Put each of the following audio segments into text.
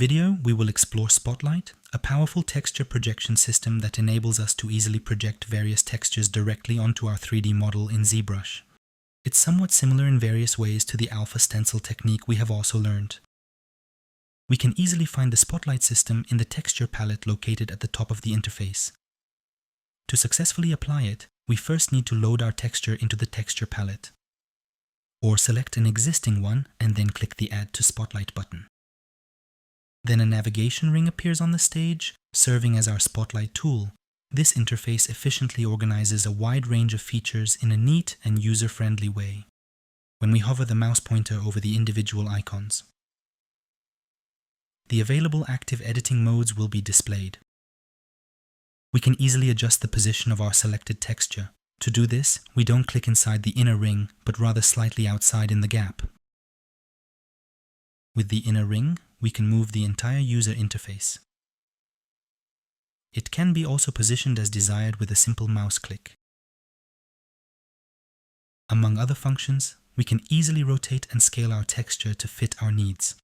video, we will explore Spotlight, a powerful texture projection system that enables us to easily project various textures directly onto our 3D model in ZBrush. It's somewhat similar in various ways to the alpha stencil technique we have also learned. We can easily find the Spotlight system in the texture palette located at the top of the interface. To successfully apply it, we first need to load our texture into the texture palette, or select an existing one and then click the Add to Spotlight button. Then a navigation ring appears on the stage, serving as our Spotlight tool. This interface efficiently organizes a wide range of features in a neat and user-friendly way when we hover the mouse pointer over the individual icons. The available active editing modes will be displayed. We can easily adjust the position of our selected texture. To do this, we don't click inside the inner ring, but rather slightly outside in the gap. With the inner ring, we can move the entire user interface. It can be also positioned as desired with a simple mouse click. Among other functions, we can easily rotate and scale our texture to fit our needs.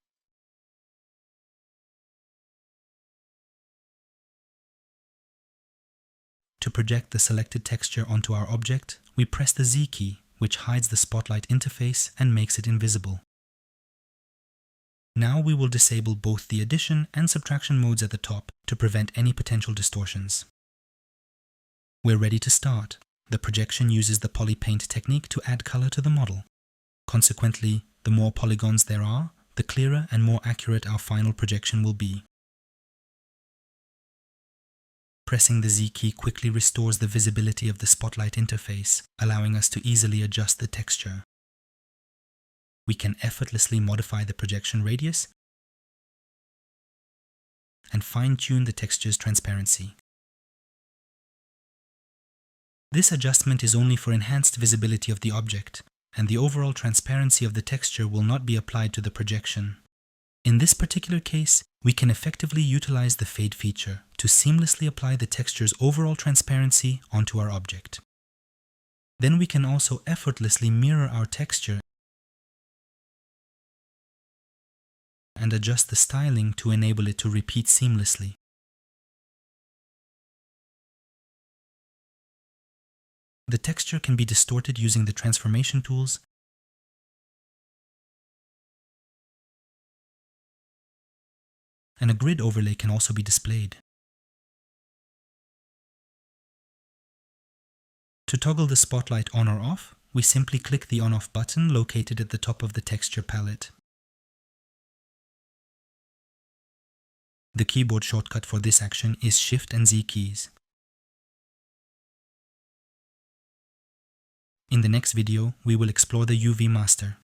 To project the selected texture onto our object, we press the Z key, which hides the Spotlight interface and makes it invisible. Now we will disable both the addition and subtraction modes at the top to prevent any potential distortions. We're ready to start. The projection uses the poly paint technique to add color to the model. Consequently, the more polygons there are, the clearer and more accurate our final projection will be. Pressing the Z key quickly restores the visibility of the Spotlight interface, allowing us to easily adjust the texture. We can effortlessly modify the projection radius and fine-tune the texture's transparency. This adjustment is only for enhanced visibility of the object, and the overall transparency of the texture will not be applied to the projection. In this particular case, we can effectively utilize the fade feature to seamlessly apply the texture's overall transparency onto our object. Then we can also effortlessly mirror our texture and adjust the styling to enable it to repeat seamlessly. The texture can be distorted using the transformation tools, and a grid overlay can also be displayed. To toggle the Spotlight on or off, we simply click the on-off button located at the top of the texture palette. The keyboard shortcut for this action is Shift and Z keys. In the next video, we will explore the UV master.